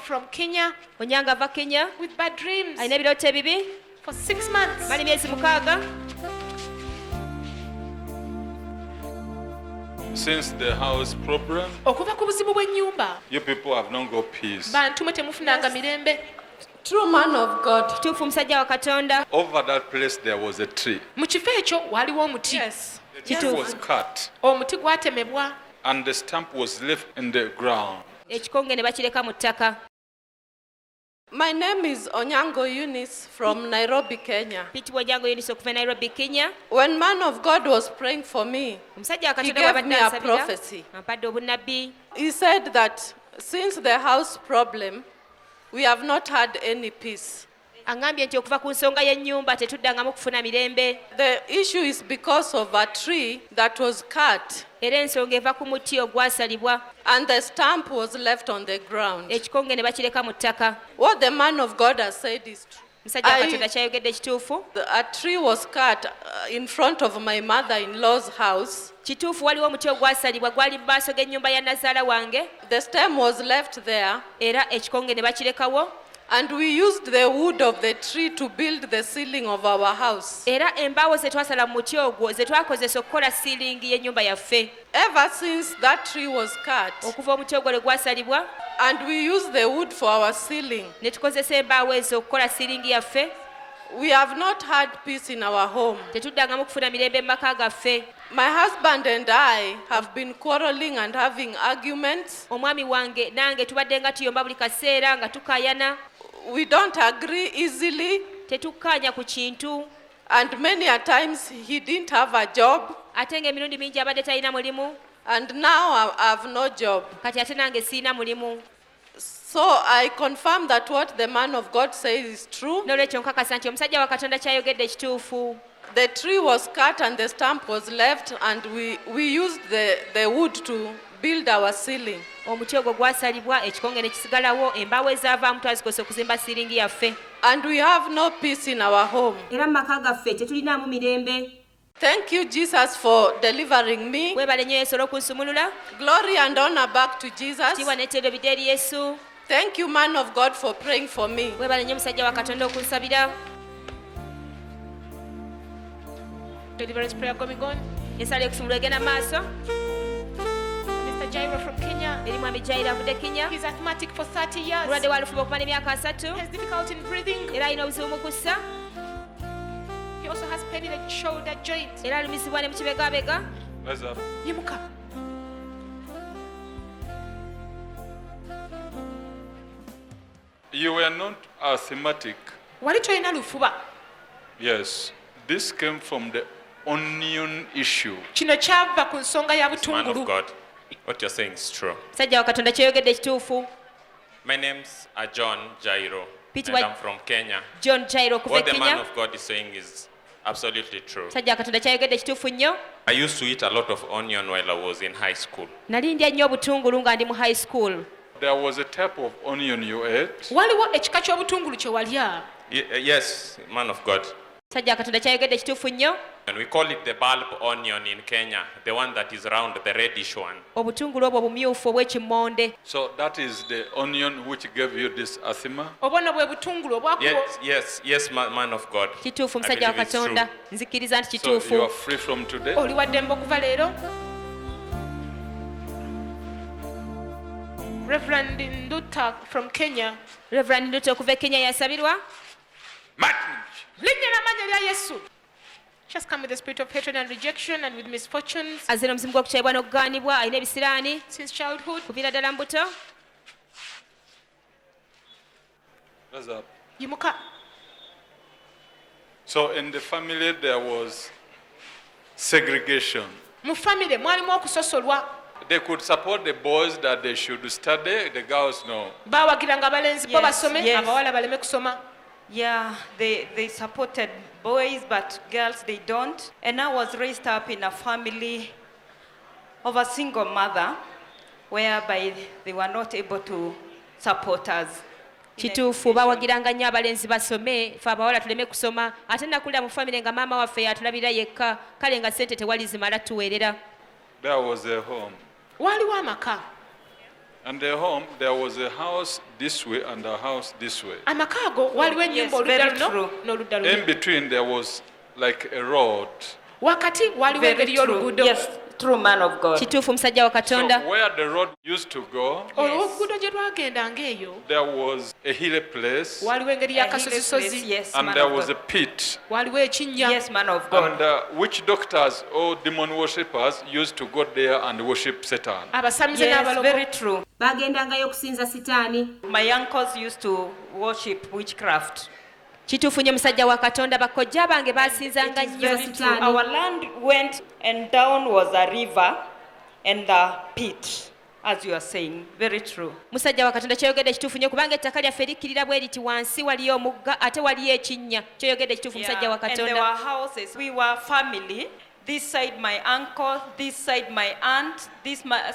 from Kenya Onyanga ava Kenya with bad dreams alina ebirooto ebibi for 6 months. mali myezi 6. Since the house problem, Okuva ku buzibu bw'ennyumba you people have not got peace. bantu mwe temufunanga mirembe. True man of God. Kituufu musajja wa Katonda. Over that place there was a tree. Mu kifo ekyo waliwo omuti. The tree was cut Omuti gwatemebwa and the stump was left in the ground. Ekikonge ne bakireka mu ttaka. My name is Onyango Eunice from Nairobi, Kenya. Pitibwa Onyango Eunice okuva Nairobi, Kenya. When man of God was praying for me, Omusajja wa he Katonda gave bw'abadde me a ansabira prophecy. ampadde obunnabbi. He said that since the house problem, we have not had any peace. Angambye nti okuva ku nsonga y'ennyumba tetuddangamu kufuna mirembe. The issue is because of a tree that was cut Era ensonga eva ku muti ogwasalibwa. and the stump was left on the ground. Ekikonge ne bakireka mu ttaka. What the man of God has said is true. Musajja wa Katonda kyayogedde kituufu. A tree was cut in front of my mother-in-law's house. Kituufu waliwo omuti ogwasalibwa gwali mu maaso g'ennyumba ya nazaala wange. The stem was left there. Era ekikonge ne bakirekawo. And we used the wood of the tree to build the ceiling of our house. Era embaawo ze twasala mu muti ogwo ze twakozesa okukola siiringi y'ennyumba yaffe. Ever since that tree was cut, Okuva omuti ogwo lwe gwasalibwa and we used the wood for our ceiling, ne tukozesa embaawo ezo okukola siiringi yaffe, we have not had peace in our home. tetuddangamu kufuna mirembe mu maka gaffe. My husband and I have been quarreling and having arguments. Omwami wange nange tubadde nga tuyomba buli kaseera nga tukaayana, We don't agree easily, tetukkaanya ku kintu, and many a times he didn't have a job, ate ng'emirundi mingi abadde talina mulimu, and now I have no job. kati ate nange siina mulimu. So I confirm that what the man of God says is true. N'olwekyo nkakasa nti omusajja wa Katonda kyayogedde kituufu. The tree was cut and the stump was left, and we used the wood to build our ceiling. Omuti ogwo gwasalibwa, ekikonge ne kisigalawo, embaawo ezaavaamu twazikozesa okuzimba siiringi yaffe. And we have no peace in our home. Era mu maka gaffe tetulinaamu mirembe. Thank you, Jesus, for delivering me. Weebale nnyo Yesu olw'okunsumulula. Glory and honor back to Jesus. Kitiibwa n'ettendo bidde eri Yesu. Thank you, man of God, for praying for me. Weebale nnyo musajja wa Katonda okunsabira. Deliverance prayer going on. Ensala y'okusumulula egenda mu maaso. Mr. Jairo from Kenya. Eri mwami Jaira avudde Kenya. He's asthmatic for 30 years. Mulwadde wa lufuba okumala emyaka 3. He has difficulty in breathing. Era alina obuzibu mu kussa. He also has pain in the shoulder joint. Era alumizibwa ne mu kibegabega. Rise up. Yimuka. You were not asthmatic. Wali tolina lufuba. Yes. This came from the onion issue. Kino kyava ku nsonga ya Man of butungulu. God, what you're saying is true. Musajja wa Katonda kyayogedde kituufu. My name's John Jairo, Pete and White- I'm from Kenya. John Jairo okuva What e the man Kenya. of God is saying is absolutely true. Musajja wa Katonda kyayogedde kituufu nnyo. I used to eat a lot of onion while I was in high school. Nali ndya nnyo obutungulu nga ndi mu high school. There was a type of onion you ate. Waliwo ekika ky'obutungulu kye walya. Yes, man of God. Musajja wa Katonda kyayogedde kituufu nnyo. And we call it the bulb onion in Kenya, the one that is round, the reddish one. Obutungulu obwo obumyufu obw'ekimmonde. So that is the onion which gave you this asthma. Obwono bwe butungulu Yes, man of God. Kituufu I musajja wa believe it's true. Katonda. Nzikiriza nti So you are kituufu. free from today. oli waddembe okuva leero. Reverend Nduta from Kenya. Reverend Nduta okuva e Kenya yasabirwa. Linnya n'amannya lya Yesu. She has come with the spirit of hatred and rejection and with misfortunes Azze n'omuzimu gw'okukyayibwa n'okugaanibwa, alina ebisiraani since childhood. kuviira ddala mu buto. Rise up. Yimuka. So in the family there was segregation. Mu famire mwalimu okusosolwa. They could support the boys that they should study, the girls no. Baawagiranga abalenzi bo Yes, basome, yes. abawala baleme kusoma. Yeah, they supported boys, but girls they don't. And I was raised up in a family of a single mother, whereby they were not able to support us. Kituufu baawagiranga nnyo abalenzi basome, ffe abawala tuleme kusoma, ate nakulira mu famire nga maama waffe yatulabira yekka, kale nga ssente tewali zimala tuweerera. There was a home. Waliwo amaka. And their home, there was a house this way and a house this way. amaka ago waliwo ennyumba oludda very luno true. n'oludda In luno between, there was like a road. wakati waliwo Very engeri true. y'oluguudo Yes, true man of God. kituufu musajja wa So katonda where the road used to go, oluguudo gye lwagendanga eyo there was a hilly place waliwo engeri y'akasozisozi Yes, and man there of was a God. pit. waliwo ekinnya Yes, man of God. And witch doctors or demon worshippers used to go there and worship Satan. abasamize Yes, n'abalogo very true. bagendangayo okusinza sitaani My uncles used to worship witchcraft. kituufu nnyo musajja wa katonda bakojja bange basinzanga It is nnyo very true. sitaani Our land went and down was a river and a pit, as you are saying. Very true. musajja wa katonda kyoyogedde kituufu nnyo kubanga ettaka lyaffe likkirira bwe liti wansi waliyo omugga ate waliyo ekinnya kyoyogedde kituufu musajja wa And there katonda were houses. We were family. This side my uncle, this side my aunt,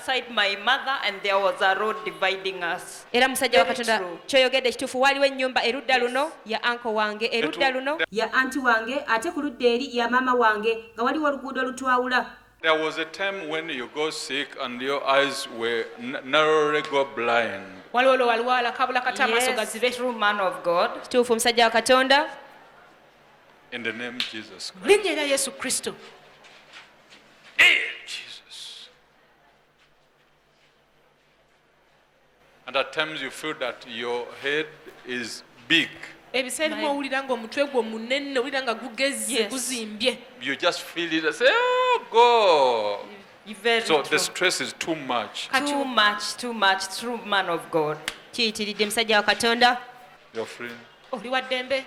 side my mother, and there was a road dividing us. era musajja wa Very katonda true. kyoyogedde kituufu waliwo ennyumba erudda luno ya anko wange erudda Etu- luno ya anti wange ate ku ludda eri ya maama wange nga waliwo oluguudo olutwawula There was a time when you go sick and your eyes were narrowly go blind. waliwo lwe walwala kabula kati amaaso Yes, gazibe true man of God. kituufu musajja wa katonda In the name of Jesus. mu linnya erya yesu kristo Jesus. And at times you feel that your head is big. ebiseera ebimu owulira ng'omutwe gwo munene owulira nga gugezze Yes. guzimbye You just feel it and say, oh, God. Very So true. the stress is too much. Too much, true man of God. kiyitiridde musajja wa katonda You're free. oli wa ddembe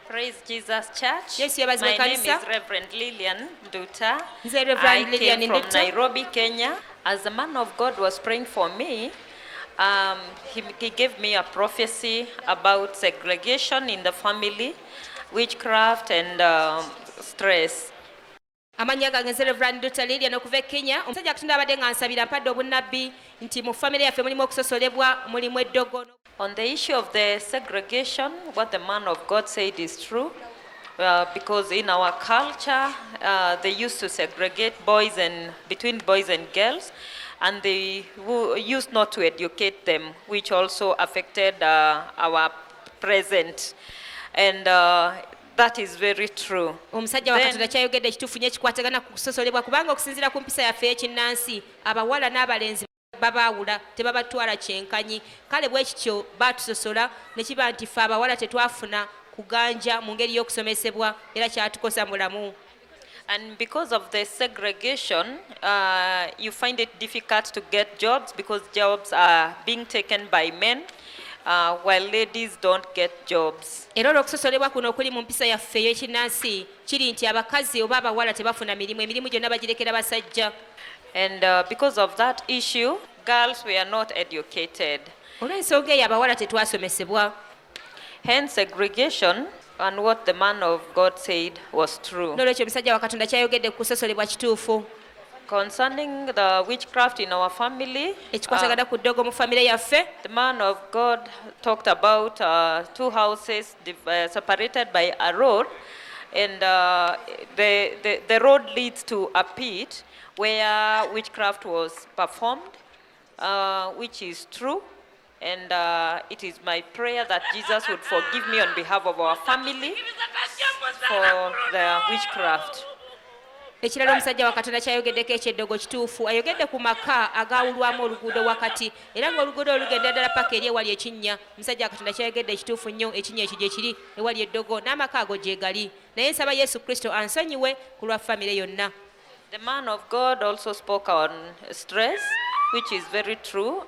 Praise Jesus Church. Yesu yebazibwe My name kanisa. is Reverend Lillian Nduta. Nze Reverend I Lillian came from Nduta. Nairobi, Kenya. As the man of God was praying for me, he gave me a prophecy about segregation in the family, witchcraft, and stress. amannya gange nze Reverend Dr. Lillian okuva e Kenya omusajja wa katonda abadde nga nsabira mpadde obunnabbi nti mu famire yaffe mulimu okusosolebwa mulimu eddogo On the issue of the segregation, what the man of God said is true. Because in our culture, they used to segregate between boys and girls, and they used not to educate them, which also affected our present. And that is very true. omusajja wa Then- katonda kyayogedde ekituufu nnyo ekikwatagana ku kusosolebwa kubanga okusinziira ku mpisa yaffe ekinnansi abawala n'abalenzi babaawula tebabatwala kyenkanyi kale bwe kityo baatusosola ne kiba nti ffe abawala tetwafuna kuganja mu ngeri y'okusomesebwa era kyatukosa mulamu And because of the segregation, you find it difficult to get jobs because jobs are being taken by men, while ladies don't get jobs. era olw'okusosolebwa kuno okuli mu mpisa yaffe ey'ekinnansi kiri nti abakazi oba abawala tebafuna emirimu gyonna bagirekera basajja And because of that issue, girls were not educated. olw'ensonga eyo abawala tetwasomesebwa Hence, segregation and what the man of God said was true. n'olwekyo omusajja wa katonda kyayogedde ku kusosolebwa kituufu Concerning the witchcraft in our family, ekikwatagana ku ddogo mu famire yaffe the man of God talked about two houses separated by a road, and the road leads to a pit where witchcraft was performed, which is true. And it is my prayer that Jesus would forgive me on behalf of our family for the witchcraft. ekirala omusajja wa katonda kyayogeddeko ekyeddogo kituufu ayogedde ku maka agaawulwamu oluguudo wakati era ng'oluguudo olugenda ddala paka eri ewali ekinnya omusajja wa katonda kyayogedde ekituufu nnyo ekinnya ekyo gye kiri ewali eddogo n'amaka ago gye gali naye nsaba yesu kristo ansonyiwe ku lwa famire yonna The man of God also spoke on stress, which is very true.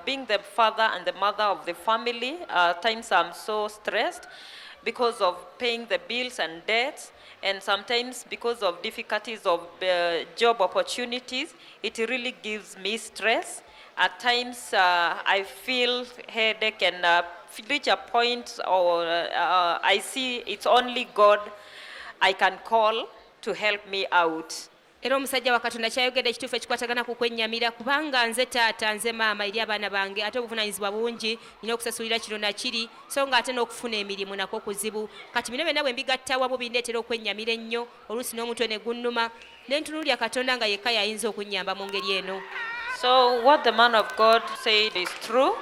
Being the father and the mother of the family, at times I'm so stressed because of paying the bills and debts, and sometimes because of difficulties of job opportunities, it really gives me stress. At times I feel headache and reach a point or I see it's only God I can call to help me out. era omusajja wa katonda kyayogedde ekituufu ekikwatagana ku kwennyamira kubanga nze taata nze maama eri abaana bange ate obuvunaanyizibwa bungi nina okusasulira kino nakiri so nga ate n'okufuna emirimu nakwo kuzibu kati bino byonna bwe mbigatta wamu bindeetera okwennyamira ennyo oluusi n'omutwe ne gunnuma ne ntunuulya katonda nga yekka y'ayinza okunnyamba mu ngeri eno So what the man of God said is true,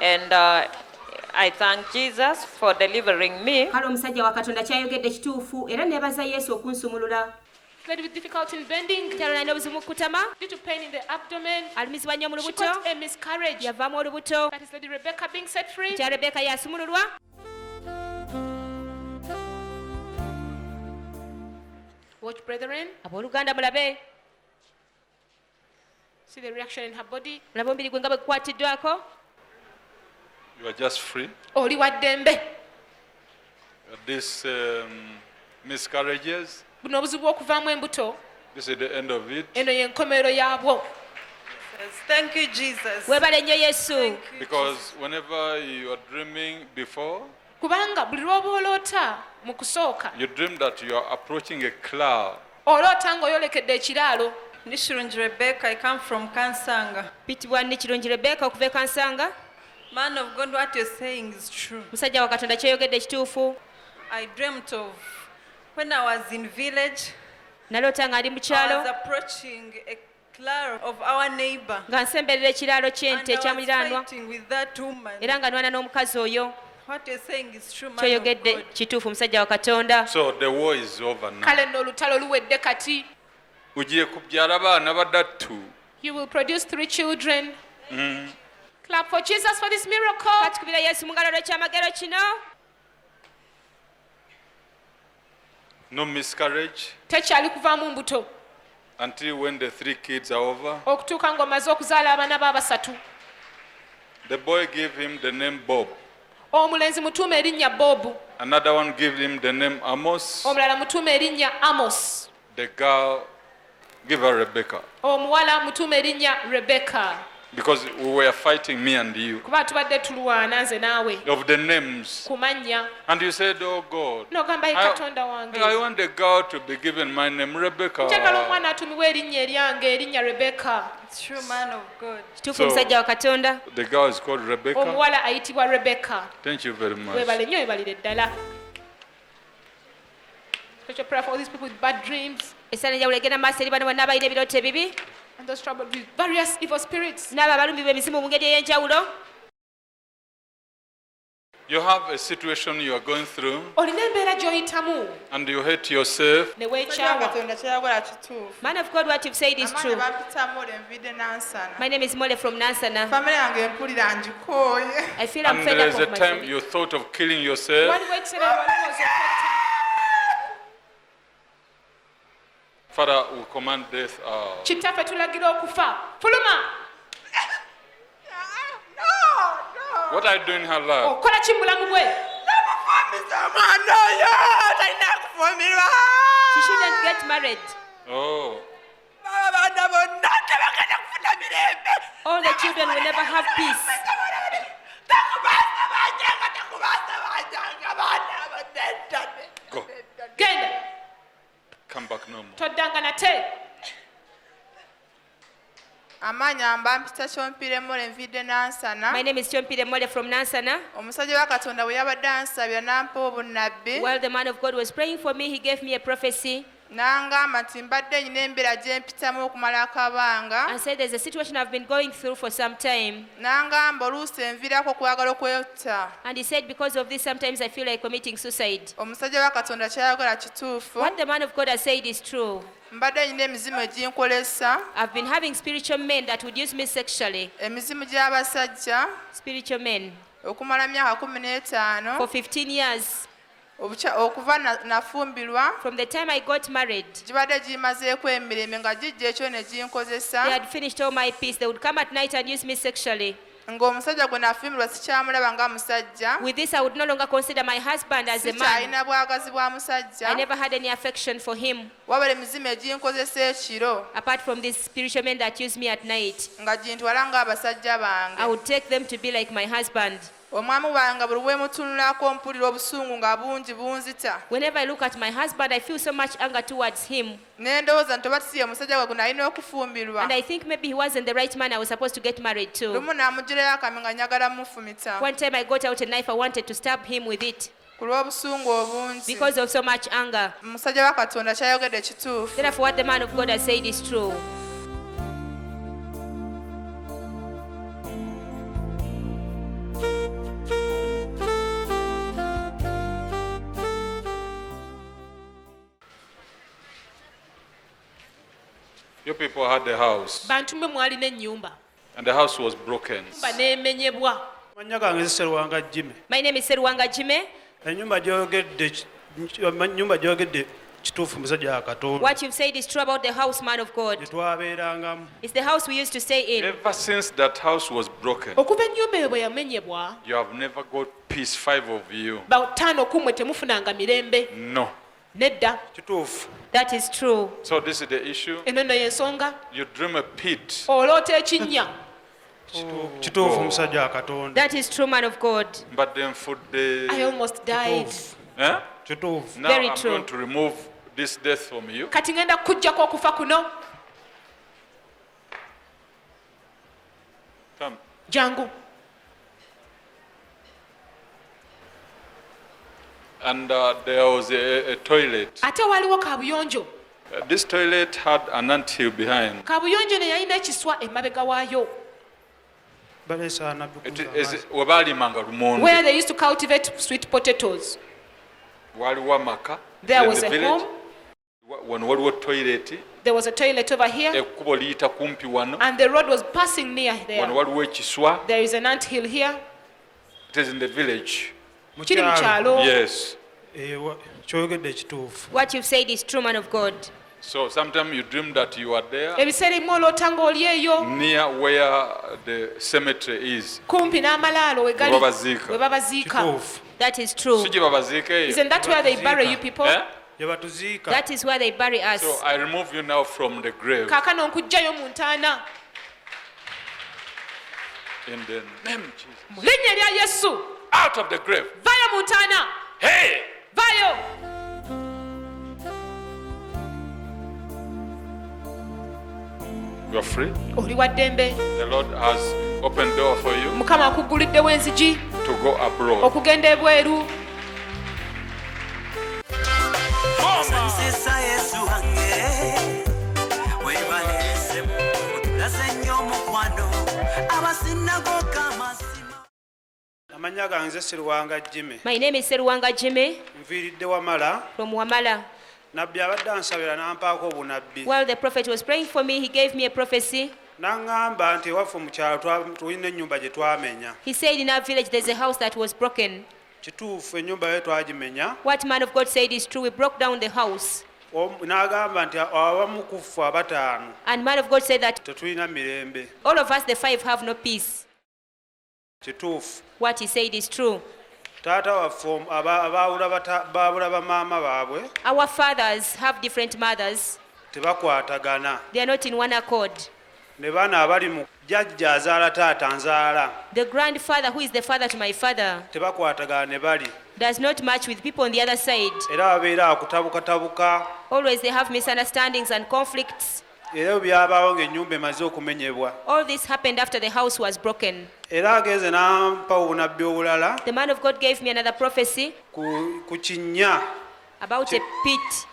and I thank Jesus for delivering me. kale omusajja wa katonda kyayogedde kituufu era nebaza yesu okunsumulula. Lady with difficulty in bending, kyalo nalina obuzibu mu kutama, due to pain in the abdomen. alumizibwa nnyo mu She lubuto, got a miscarriage. yavaamu olubuto. That is Lady Rebecca being set free. kya Rebeka yasumululwa. Watch, brethren. Abooluganda mulabe, See the reaction in her body. mulabe omubiri gwe nga bwe gukwatiddwako. You are just free. Oli wa ddembe. These miscarriages, Buno obuzibu okuvaamu embuto. this is the end of it. Eno y'enkomerero yaabwo. Yes, thank you, Jesus. Weebale nnyo Yesu. Because whenever you are dreaming before, Kubanga buli lw'oba oloota mu kusooka, you dream that you are approaching a cloud. oloota ng'oyolekedde ekiraalo. Nishirungi Rebecca, I come from Kansanga. Pitibwa ni kirungi Rebeka okuva e Kansanga. Man of God, what you're saying is true. Musajja wa katonda kyeyogedde kituufu. I dreamt of when I was in village, Naloota ng'ali mu I was kyalo approaching a claro of our neighbor. nga nsemberera ekiraalo And ky'ente I ekya was muliraanwa fighting with that woman. era nga nwana n'omukazi oyo. What you're saying is true, man of Kyoyogedde God. kituufu musajja wa katonda. So the war is over now. Kale nno olutalo luwedde kati. Ugiye kubyala abaana badatu. You will produce 3 children. Clap for Jesus for this miracle. Katukubira Yesu mu ngalo lw'ekyamagero kino. No miscarriage Tekyali kuvaamu mbuto until when the 3 kids are over. okutuuka ng'omaze okuzaala abaana be abasatu. The boy gave him the name Bob. Omulenzi mutuume erinnya Bobu, Another one gave him the name Amos. omulala mutuume erinnya Amos, The girl gave her Rebecca. omuwala mutuume erinnya Rebecca. Because we were fighting, me and you, Kuba tubadde tulwana nze naawe of the names. ku mannya. And you said, oh God, N'ogamba ye Katonda wange, I want the girl to be given my name, Rebecca. njagala omwana atuumibwa erinnya eryange erinnya Rebecca. It's true, man of God. Kituufu So- musajja wa katonda. The girl is called Rebecca. Omuwala ayitibwa Rebecca. Thank you very much. Weebale nnyo weebalire ddala. Special prayer for all these people with bad dreams Esaala enjawulo egenda mu maaso eri bano bonna abalina ebirooto ebibi and those troubled with various evil spirits. n'abo abalumbibwa emizimu mu ngeri ey'enjawulo. You have a situation you are going through Olina embeera gy'oyitamu and you hate yourself. ne weekyawa. Katonda kyakola kituufu. Man of God, what you've said is true. Amaanyi bampitamu olenvide n'ansana. My name is Mole from Nansana. Famire yange empulira ngikooye. I feel I'm And fed there up is a of my time family. you thought of killing yourself. One week said walowooza okwetta. Father, we command death out. Kitaffe tulagira okufa. Fuluma! What are you doing in her life? Okola ki mu bulamu bwe? Namufumbisa omwana oyo talina kufumbirwa. She shouldn't get married. Oh, Abaana bonna tebagenda kufuna mirembe. All the children will never have peace. Takubaasa banjanga, takubaasa banjanga, abaana abaddeddane. go. Genda. Come back no more. Toddanga nate. Amaanyi ambampita kyompiremu envidde n'ansana. My name is Chompire Mole from Nansana. Omusajja wa Katonda bwe yabadde ansabira n'ampa obunnabbi. While the man of God was praying for me, he gave me a prophecy N'angamba nti mbadde nyina embeera gye mpitamu okumala akabanga. and said there's a situation I've been going through for some time. N'angamba oluusi enviirako okwagala okwetta. And he said because of this, sometimes I feel like committing suicide. Omusajja wa Katonda kyayagala kituufu. What the man of God has said is true. Mbadde nyina emizimu eginkolesa. I've been having spiritual men that would use me sexually. Emizimu gy'abasajja Spiritual men. okumala myaka 15 For 15 years. okuva nafumbirwa From the time I got married, gibadde gimazeeko emirembe nga gijja ekyo ne ginkozesa they had finished all my peace. They would come at night and use me sexually. ng'omusajja gwe nafumbirwa sikyamulaba nga musajja. With this, I would no longer consider my husband as a man. Sikyalina bwagazi bwa I musajja. never had any affection for him, wabula emizimu eginkozesa ekiro apart from these spiritual men that use me at night. nga gintwala ng'abasajja I bange. would take them to be like my husband. Omwamu wange buli lwemutunulako mpulira obusungu nga bungi bunzita. Whenever I look at my husband, I feel so much anger towards him. Ne ndowooza nti oba si ye musajja gwe nalina okufumbirwa. And I think maybe he wasn't the right man I was supposed to get married to. lumu n'amugirayo akami nga nyagala mufumita. One time I got out a knife, I wanted to stab him with it ku lw'obusungu obungi. because of so much anger. Omusajja wa Katonda kyayogedde kituufu. Therefore, what the man of God has said is true. Your people had a house, bantu mwe mwalina ennyumba and the house was broken. ba neemenyebwa. Manya gange Serwanga Jimmy. My name is Seruwanga Jime. Ennyumba gyogedde kituufu musajja wa Katonda. What you've said is true about the house, man of God. Gye twabeerangamu. It's the house we used to stay in. Ever since that house was broken, Okuva ennyumba eyo bwe yamenyebwa, you have never got peace, 5 of you. bataano ku mmwe temufunanga mirembe. No. Nedda. Kituufu. That is true. So this is the issue. Eno nno y'ensonga. You dream a pit. Oloota ekinnya. Kituufu musajja wa Katonda. That is true, man of God. But then for the... I almost died. Eh? Kituufu. Now Very I'm true. going to remove this death from you. Kati ngenda kuggyako okufa kuno. Come. Jangu. And there was a toilet. Ate waliwo kaabuyonjo. This toilet had an anthill behind. Kaabuyonjo ne yalina ekiswa emabega waayo. Baleesa nabbi It kuva is amazzi. we baalimanga lumonde. Where they used to cultivate sweet potatoes. Waliwo amaka. There in was the a village. home. Wano waliwo toilet. There was a toilet over here. Ekkubo liyita kumpi wano. And the road was passing near Wano there. waliwo ekiswa. There is an ant hill here. It is in the village. Kiri mu kyalo. Yes. Kyogedde kituufu. What you've said is true, man of God. So sometimes you dream that you are there Ebiseera ebimu oloota ng'oli eyo. near where the cemetery is. Kumpi n'amalaalo we gali. We babaziika. We babaziika. Kituufu. That is true. Si gye babaziika eyo. Isn't that where they bury you people? Eh? Gye batuziika. That is where they bury us. So I remove you now from the grave Kaakano nkuggyayo mu ntaana. in the name of Jesus. Mu linnya erya Yesu. Out of the grave. Vaayo mu ntaana. Hey! Vaayo. You are free. Oli wa ddembe. The Lord has opened door for you Mukama akugguliddewo enzigi to go abroad. okugenda ebweru. Nsisa Yesu wange webalese otulaze nnyo omukwano abasinagoga amazima. Amannya gange Serwanga Jimmy. My name is Seruwanga Jime Nviiridde Wamala. from Wamala. Nabbi abadde ansabira n'ampaako obunabbi. While the prophet was praying for me, he gave me a prophecy. N'aŋŋamba nti ewaffe mu kyalo tulina ennyumba gye twamenya. He said in our village there's a house that was broken. Kituufu ennyumba yo twagimenya. What man of God said is true. We broke down the house. N'agamba nti abamu ku ffe abataano And man of God said that tetulina mirembe. all of us, the 5, have no peace. Kituufu. What he said is true. Taata waffe baabula bamaama baabwe Our fathers have different mothers. tebakwatagana. They are not in one accord. Ne bana abali mu jjajja azaala taata nzaala The grandfather, who is the father to my father, tebakwatagana ne bali. does not match with people on the other side. Era babeera akutabukatabuka. Always they have misunderstandings and conflicts. Era byabaawo ng'ennyumba emaze okumenyebwa. All this happened after the house was broken. Era agenze n'ampa obunabbi obulala The man of God gave me another prophecy ku kinnya. about a pit.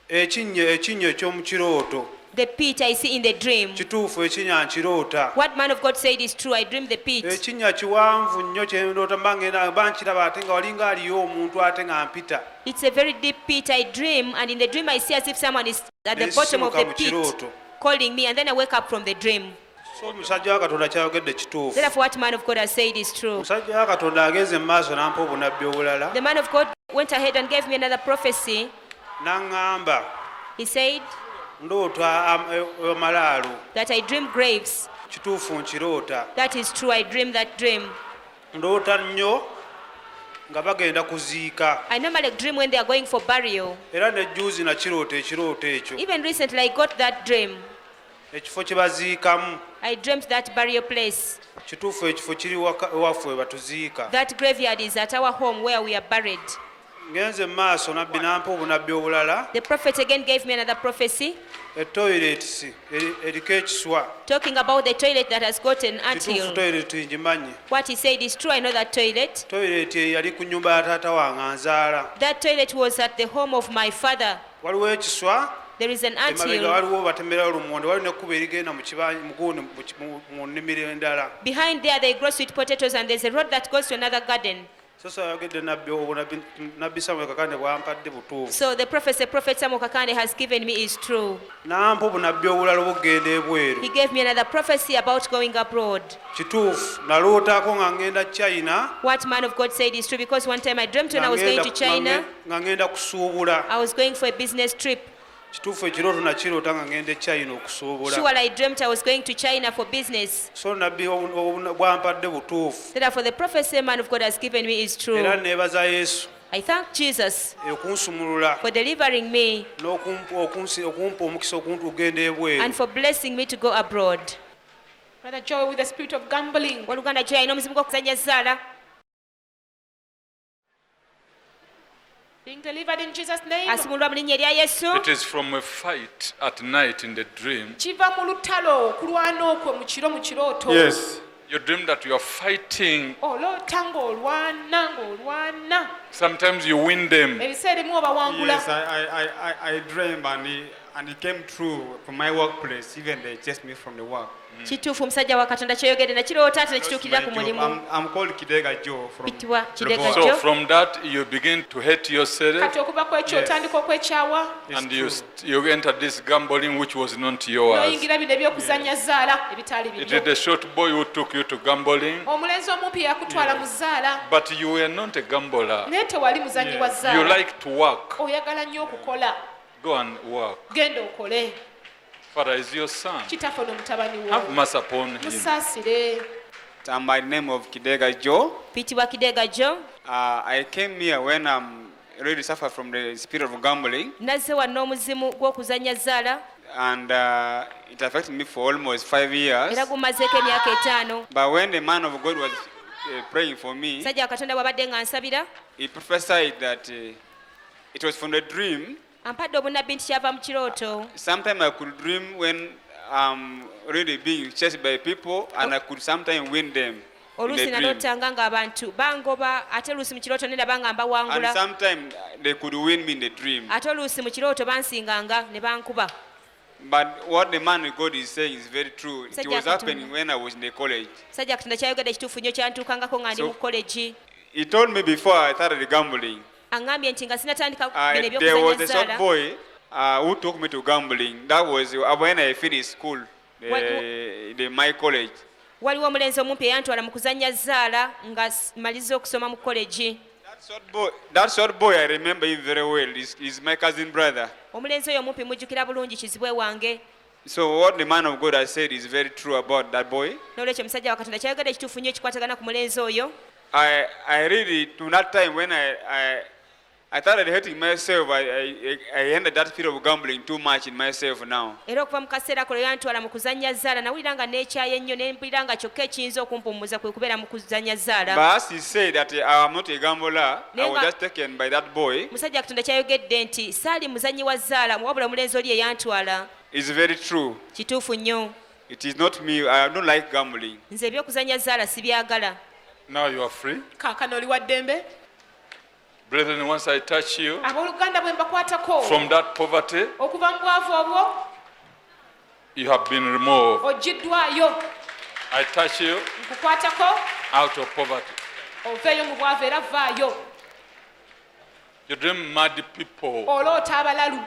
Ekinnya eky'omu kirooto. The pit I see in the dream. Kituufu ekinnya nkiroota. What man of God said is true. I dreamed the pit. Ekinnya kiwanvu nnyo kye ndoota mba nkiraba ate nga walinga aliyo omuntu ate nga mpita. It's a very deep pit. I dream, and in the dream I see as if someone is at the bottom of the pit calling me, and then I wake up from the dream. So omusajja wa Katonda kyayogedde kituufu. Therefore, what man of God has said is true. Omusajja wa Katonda agenze mu maaso n'ampa obunabbi obulala. The man of God went ahead and gave me another prophecy. N'aŋŋamba He said ndoota amalaalo. that I dream graves. Kituufu nkiroota. That is true. I dreamed that dream. Ndoota nnyo nga bagenda kuziika. I normally dream when they are going for burial. Era ne jjuuzi nakiroota ekirooto ekyo. Even recently, I got that dream. Ekifo kye baziikamu. I dreamt that burial place. Kituufu ekifo kiri ewaffe we batuziika. That graveyard is at our home where we are buried. Ngenze mu maaso nabbi n'ampa obunabbi obulala. The prophet again gave me another prophecy Etoilets eriko ekiswa. talking about the toilet that has gotten Kituufu anthill. toilet ngimanyi. What he said is true. I know that toilet. Toilet yali ku nnyumba ya taata wange nzaala. That toilet was at the home of my father. Waliwo ekiswa. There is an Emabega anthill. waliwo batemerawo lumonde. Waliwo n'ekkubo erigenda mu nnimiro endala. Behind there, they grow sweet potatoes, and there's a road that goes to another garden. sasa yagedde nabbi Samuel Kakande bwampadde butuufu So the prophet Samuel Kakande has given me is true. nampa obunabbi obulala obugenda ebweru He gave me another prophecy about going abroad. kituufu nalootaako nga ngenda China What man of God said is true, because one time I dreamt when I was going to China, nga ngenda kusuubula I was going for a business trip. kituufu ekirooto nakiroota nga ngenda China okusuubula Sure, I dreamt I was going to China for business. so nabbi bwampadde butuufu Therefore, the prophecy man of God has given me is true. era neebaza Yesu I thank Jesus okunsumulula for delivering me okumpa omukisa okugenda ebweru and for blessing me to go abroad. Brother Joey with the spirit of gambling. Waluganda Joy alina omuzimu gw'okuzannya zzaala. Being delivered in Jesus' name. Asumulwa mu linnya erya Yesu. It is from a fight at night in the dream. Kiva mu lutalo okulwana okwo mu kirooto. yes You dream that you are fighting. Oloota ng'olwana. Sometimes you win them. Ebiseera ebimu obawangula. Yes, I dreamed and it came true from my workplace. Even they chased me from the work. Kituufu omusajja wa Katonda ky'oyogedde nakiroota ate ne kituukirira ku mulimu. I'm called Kidega Joe from Bitibwa Kidega Lubona. So Joe. from that you begin to hate yourself Kati okuva ku ekyo otandika okwekyawa. and you enter this gambling which was not yours. N'oyingira bino ebyokuzannya zzaala ebitaali It bibyo. is the short boy who took you to gambling, Omulenzi omumpi yakutwala mu zzaala. but you were not a gambler. Naye tewali muzannyi wa You zzaala. like to work. Oyagala nnyo okukola. Go and work. Genda okole. Father is your son. Kitaffe n'omutabani wo. Have mercy upon him. Musaasire. I'm by the name of Kidega Joe. Bitibwa Kidega Joe. I came here when I'm really suffer from the spirit of gambling, Nazze wano omuzimu gw'okuzannya zzaala and it affected me for almost 5 years. era gumazeeko emyaka 5. But when the man of God was praying for me, Musajja wa Katonda bw'abadde nga nsabira, he prophesied that it was from the dream. ampadde obunabbi nti kyava mu kirooto. Sometimes I could dream when I'm really being chased by people, and I could sometimes win them in Oluusi the dream. nalootanga ng'abantu bangoba, ate oluusi mu kirooto nedaba nga And mbawangula, sometimes they could win me in the dream. ate oluusi mu kirooto bansinganga ne bankuba. But what the man of God is saying is very true. It Musajja was wa happening Katonda. when I was in the college. Musajja Katonda kyayogedde kituufu nnyo kyantuukangako nga ndi So- mu kolegi. He told me before I started gambling, Aŋŋambye nti nga sinatandika bino there was ebyokuzannya a short zzaala. boy who took me to gambling. That was when I finished school, my college. Waliwo omulenzi omumpi eyantwala mu kuzannya zzaala nga maliza okusoma mu kolegi. That short boy, I remember him very well. He's my cousin brother. Omulenzi oyo omumpi mujjukira bulungi kizibwe wange. So what the man of God has said is very true about that boy. N'olwekyo musajja wa Katonda kyayogedde kituufu nnyo ekikwatagana ku mulenzi oyo. I really, to that time when I started hating myself, I ended that spirit of gambling too much in myself now. Era okuva mu kaseera kolo yantwala mu kuzannya zzaala nawulira nga neekyaye nnyo ne mpulira nga kyokka ekiyinza okumpummuza kwe kubeera mu kuzannya zzaala. But as he said that I am not a gambler, I was just taken by that boy. Musajja Katonda kyayogedde nti saali muzannyi wa zzaala wabula omulenzi oli eyantwala. It's very true. Kituufu nnyo. It is not me. I don't like gambling. Nze ebyokuzannya zzaala sibyagala. Now you are free. Kaakano oli wa ddembe. Brethren, once I touch you Abooluganda bwe mbakwatako. from that poverty, Okuva mu bwavu obwo you have been removed. oggiddwayo. I touch you Nkukwatako out of poverty. oveeyo mu bwavu era vaayo. You dream mad people, Oloota abalalu.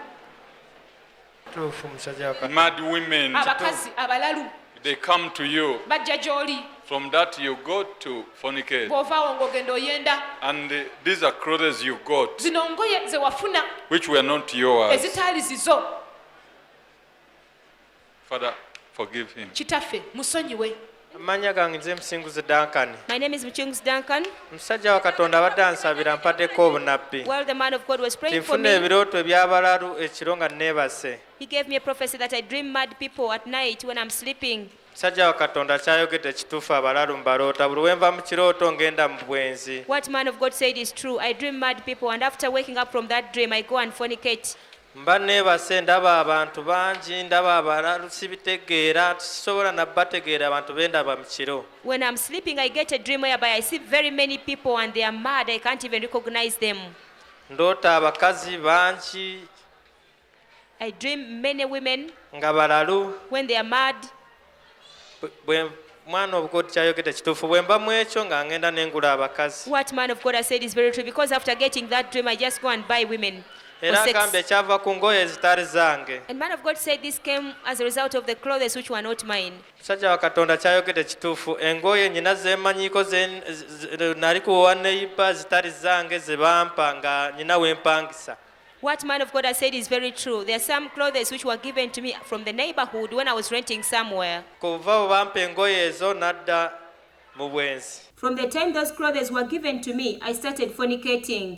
mad women. Abakazi abalalu. They come to you. Bajja gy'oli. From that you go to fornicate. Bw'ovaawo ng'ogenda oyenda. And these are clothes you got, Zino ngoye ze wafuna which were not yours. ezitaali zizo. Father, forgive him. Kitaffe musonyiwe. Amanya gange nze Musinguzi Duncan. My name is Muchungus Duncan. Musajja wa Katonda abadde ansabira mpaddeko obunabbi. While the man of God was praying for Tinfuna me, ebirooto eby'abalalu ekiro nga neebase. he gave me a prophecy that I dream mad people at night when I'm sleeping. Musajja wa Katonda kyayogedde kituufu abalalu mbaloota buli wenva mu kirooto ngenda mu bwenzi. What man of God said is true. I dream mad people, and after waking up from that dream, I go and fornicate. Mba neebase ndaba abantu bangi ndaba abalalu sibitegeera sisobola nabbategeera abantu bendaba mu kiro. When I'm sleeping, I get a dream whereby I see very many people and they are mad. I can't even recognize them. Ndoota abakazi bangi I dream many women nga balalu when they are mad. mwana of God kyayogedde kituufu bwe mba mu ekyo nga ngenda n'engula abakazi What man of God has said is very true because after getting that dream, I just go and buy women for era sex. agambye kyava ku ngoye ezitali zange And man of God said this came as a result of the clothes which were not mine. musajja wa katonda kyayogedde kituufu engoye nyina zemanyiiko nali kuwa neiba zitali zange ze bampa nga nyina wempangisa What man of God has said is very true. There are some clothes which were given to me from the neighborhood when I was renting somewhere. kuva bwe bampa engoye ezo nadda mu bwenzi From the time those clothes were given to me, I started fornicating.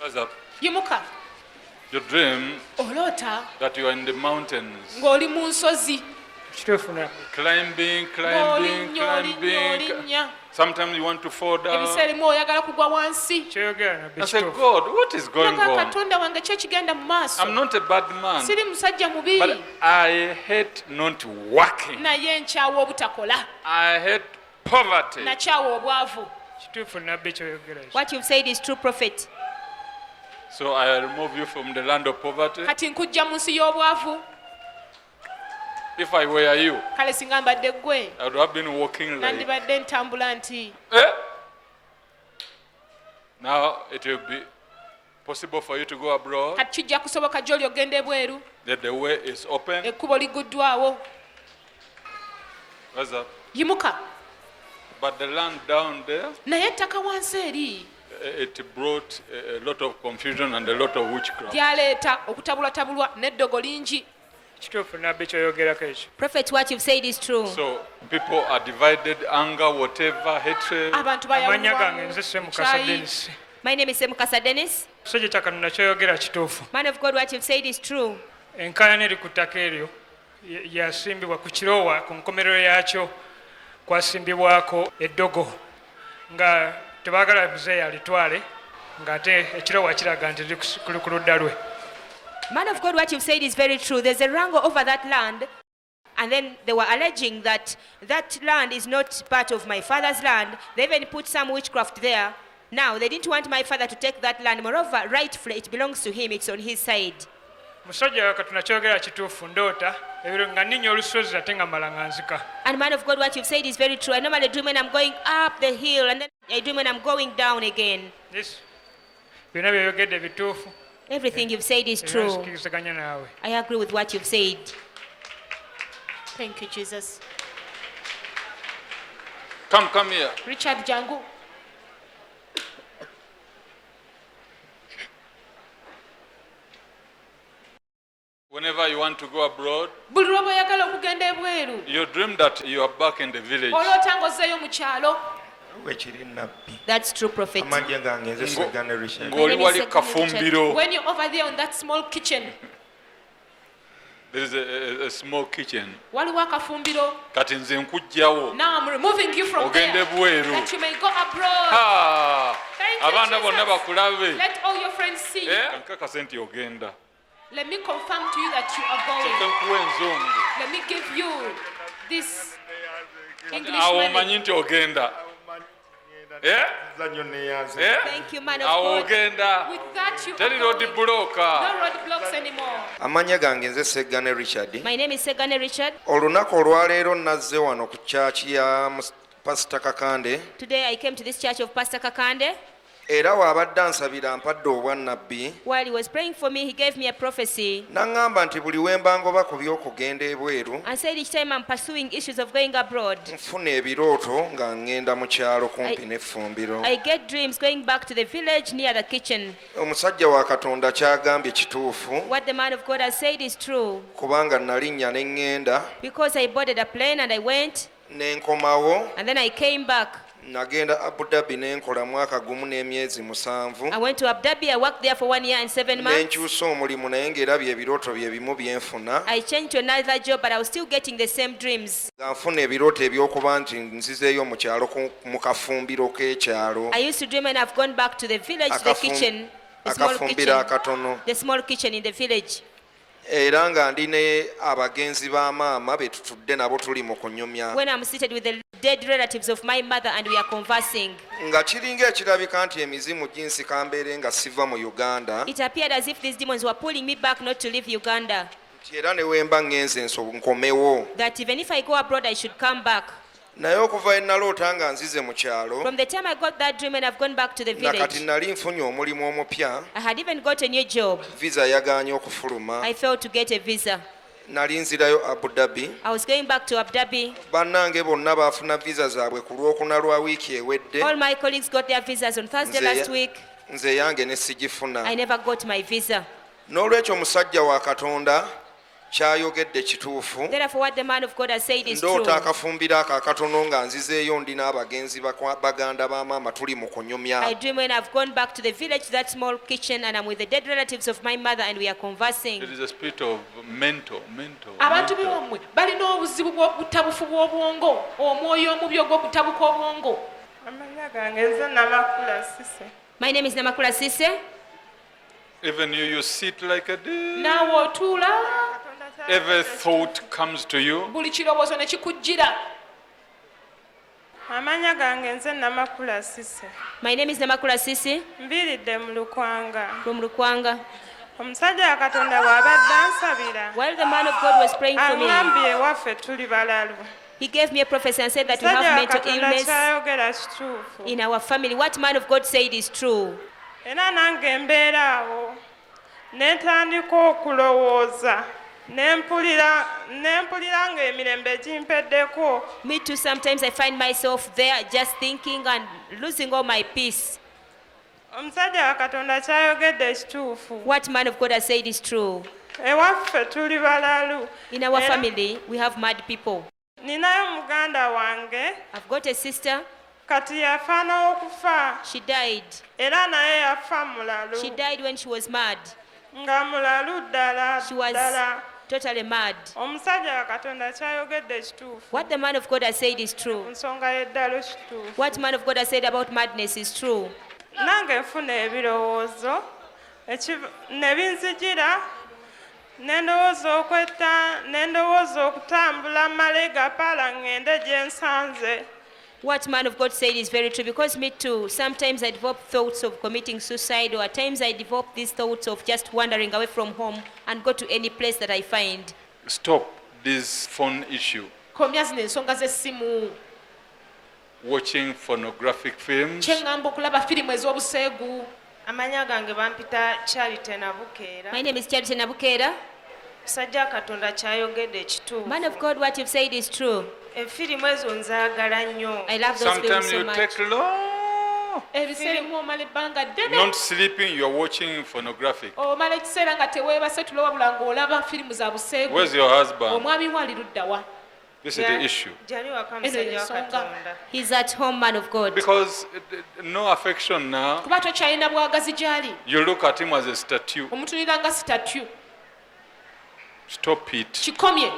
Rise up. yimuka You dream oloota that you are in the mountains, ng'oli mu nsozi climbing, ng'olinnyo olinnyo olinnya Sometimes you want to fall down. ebiseera ebimu oyagala kugwa wansi I said, God, what is going Naga on? katonda wange ki ekigenda mu maaso I'm not a bad man, siri musajja mubi but I hate not working. naye nkyawa obutakola I hate poverty. nakyawa obwavu What you've said is true, prophet. So I remove you from the land of poverty. kati nkujja mu nsi y'obwavu If I were you, kale singa mbadde ggwe I would have been walking like. nandibadde ntambula nti Now it will be possible for you to go abroad. kati kijja kusoboka gy'oli ogenda ebweru That the way is open. ekkubo liguddwawo Rise up. yimuka But the land down there, naye ettaka wansi eri it brought a lot of confusion and a lot of witchcraft. lyaleeta okutabulwatabulwa n'eddogo lingi Prophet, what you've said is true. So people are divided, anger, whatever, hatred. abantu bayawulwamu My name is Semukasa Dennis. Man of God, what you've said is true. enkaayana eri ku ttaka eryo yasimbibwa ku kirowa ku nkomerero yaakyo kwasimbibwako eddogo nga tebaagala muzeeyi alitwale ng'ate ekirowa kiraga nti kuli ku ludda lwe Man of God, what you've said is very true. There's a wrangle over that land, and then they were alleging that that land is not part of my father's land. They even put some witchcraft there. Now, they didn't want my father to take that land. Moreover, rightfully, it belongs to him. It's on his side. musajja katonda kyogera kituufu ndoota ebiro nga nninnya olusozi ate nga mmala nga nzika And man of God, what you've said is very true. I normally dream when I'm going up the hill, and then I dream when I'm going down again. byonna byeyogedde bituufu Everything you've said is era true. nzikirizaganya naawe I agree with what you've said. Thank you, Jesus. Come here. Richard Jangu. Whenever you want to go abroad, buli lw'oba oyagala okugenda ebweru you dream that you are back in the village. oloota ng'ozzeeyo mu kyalo wekiri nabbi That's true, prophet. amannya gange nze Segane Richard Ng'oli wali kafumbiro. when you're over there on that small kitchen There is a small kitchen. waliwo akafumbiro Kati nze nkujjawo. now I'm removing you from Ogende there bweru. that you may go abroad. Thank you, Abaana bonna Jesus. bakulabe. Let all your friends see. Nkakase nti ogenda. Let me confirm to you that you are going. Kyokka nkuwa enzongo. Let me give you this English Awo money. omanyi nti ogenda. Thank you, man of Awo God. ogenda. With that you Teri are road going. blocker. No roadblocks anymore. amannya gange nze Segane Richard My name is Segane Richard. olunaku olwaleero nazze wano ku kyaki ya pasita Kakande Today I came to this church of Pastor Kakande. era waabadde ansabira ampadde obwannabbi While he was praying for me, he gave me a prophecy n'aŋŋamba nti buli we mba ngoba ku by'okugenda ebweru and said each time I'm pursuing issues of going abroad, nfuna ebirooto nga ŋŋenda mu kyalo kumpi n'effumbiro I get dreams going back to the village near the kitchen. omusajja wa katonda kyagambye kituufu What the man of God has said is true kubanga nalinnya ne ŋŋenda because I boarded a plane and I went ne nkomawo and then I came back. nagenda Abu Dhabi ne nkola mwaka gumu n'emyezi 7 I went to Abu Dhabi. I worked there for 1 year and 7 ne months. nkyusa omulimu naye ng'erabye ebirooto bye bimu bye nfuna I changed to another job, but I was still getting the same dreams. nga nfuna ebirooto ebyokuba nti nzizeeyo mu kyalo mu kafumbiro k'ekyalo I used to dream when I've gone back to the village, the kitchen, the small akafumbiro kitchen, akatono the small kitchen in the village. era nga ndi ne abagenzi ba maama be tutudde nabo tuli mu kunyumya When I'm seated with the dead relatives of my mother and we are conversing, nga kiringa ekirabika nti emizimu ginsika mbeere nga siva mu Uganda it appeared as if these demons were pulling me back not to leave Uganda. nti era ne wemba ngenze nkomewo That even if I go abroad, I should come back. naye okuva enaloota nga nzize mu kyalo From the time I got that dream and I've gone back to the nga kati village, nali nfunye omulimu omupya I had even got a new job. visa yagaanye okufuluma I failed to get a visa. nali nzirayo Abu Dhabi I was going back to Abu Dhabi. bannange bonna baafuna visa zaabwe ku lwokuna lwa wiiki ewedde All my colleagues got their visas on Thursday Nze- last week. nze yange ne sigifuna I never got my visa. n'olwekyo omusajja wa Katonda kyayogedde kituufu Therefore, what the man of God has said is true. ndoota akafumbiro ako akatono nga nzizeeyo ndi n'abagenzi baganda ba maama tuli mu kunyumya I dream when I've gone back to the village, that small kitchen, and I'm with the dead relatives of my mother and we are conversing. There is a spirit of mental. abantu b'omwe balina obuzibu bw'obutabufu bw'obwongo omwoyo omubi ogw'okutabuka obwongo. Amanya gange nze Namakula Sise. My name is Namakula Sise. Even you sit like a deer. Naawe otuula Every thought comes to you. buli kirowoozo ne kikujjira. Amanya gange nze Namakula Sise. My name is Namakula Sisi Mbiridde mu Lukwanga. from Lukwanga. Omusajja wa Katonda bw'abadde ansabira. While the man of God was praying for me, Aŋŋambye ewaffe tuli balalu. he gave me a prophecy and said that we Omusajja have wa mental Katonda illness kyayogera kituufu. in our family. What man of God said is true. Era nange mbeera awo ne ntandika okulowooza ne mpulira ng'emirembe gimpeddeko. Me too, sometimes I find myself there just thinking and losing all my peace. Omusajja wa Katonda kyayogedde kituufu. What man of God has said is true. Ewaffe tuli balalu. In our Era family, we have mad people. ninayo muganda wange I've got a sister. kati yafa n'okufa. She died. Era naye yafa mulalu. She died when she was mad. Nga mulalu ddala She was ddala. totally mad. Omusajja wa Katonda kyayogedde kituufu. What the man of God has said is true. Nsonga y'eddalo kituufu. What man of God has said about madness is true. Nange nfuna ebirowoozo ne binzijira ne ndowooza okutambula malega pala ŋŋende gye nsanze. What man of God said is very true, because me too, sometimes I develop thoughts of committing suicide, or at times I develop these thoughts of just wandering away from home and go to any place that I find. Stop this phone issue. komya zino ensonga z'essimu. Watching pornographic films. kyeŋŋamba okulaba firimu ez'obuseegu. Amanya gange bampita Charity Nabukeera. My name is Charity Nabukeera. Musajja Katonda kyayogedde ekituufu. Man of God, what you've said is true. Efirimu ezo nzaagala nnyo. I love those films Sometimes so you much. take long. ebiseera ebimu omala ebbanga ddene Not sleeping, you are watching pornographic. omala ekiseera nga teweebase tulo wabula ng'olaba firimu za buseegu. Where's your husband? omwami wo ali ludda wa? This is the issue. Gyali waka Eno musajja wa y'ensonga. Katonda. He's at home, man of God. Because no affection now. kuba tokyalina bwagazi gy'ali You look at him as a statue. omutunira nga sitatyu. Stop it. kikomye.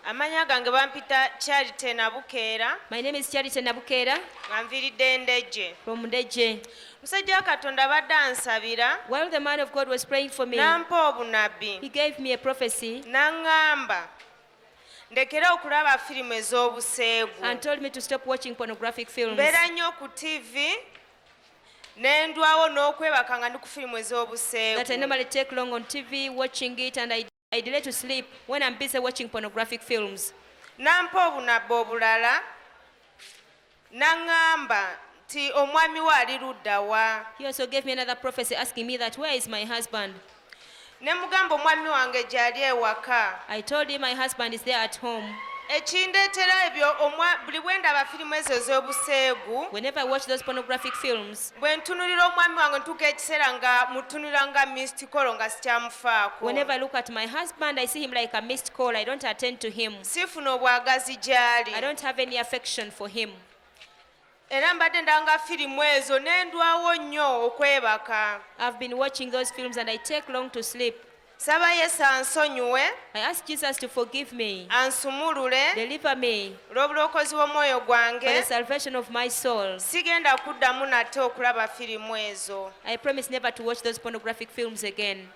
Amanya gange bampita Charity Nabukeera. My name is Charity Nabukeera Nga nviiridde Ndejje. from Ndeje. Musajja wa Katonda abadde ansabira. While the man of God was praying for me, N'ampa obunabbi. he gave me a prophecy N'aŋŋamba ndekera okulaba firimu ez'obuseegu. and told me to stop watching pornographic films. Mbeera nnyo ku TV ne ndwawo n'okwebaka nga ndi ku firimu That I ez'obuseegu. normally take long on TV watching it, and I delay to sleep when I'm busy watching pornographic films. N'ampa obunabbi obulala n'aŋŋamba nti omwami we ali ludda wa. He also gave me another prophecy asking me that where is my husband? Ne mugamba omwami wange gy'ali ewaka. I told him my husband is there at home. Ekindeetera ebyo buli bwe ndaba firimu ezo ez'obuseegu Whenever I watch those pornographic films, bwe ntunulira omwami wange ntuuka ekiseera nga mutunulira nga missed call nga sikyamufaako. whenever I look at my husband, I see him like a missed call. I don't attend to him. Siifuna obwagazi gy'ali. I don't have any affection for him. Era mbadde ndanga firimu ezo ne ndwawo nnyo okwebaka. I've been watching those films and I take long to sleep. Saba Yesu ansonyiwe, I ask Jesus to forgive me, ansumulule, deliver me olw'obulokozi bw'omwoyo for the gwange. salvation of my soul. Sigenda kuddamu nate okulaba firimu ezo. I promise never to watch those pornographic films again.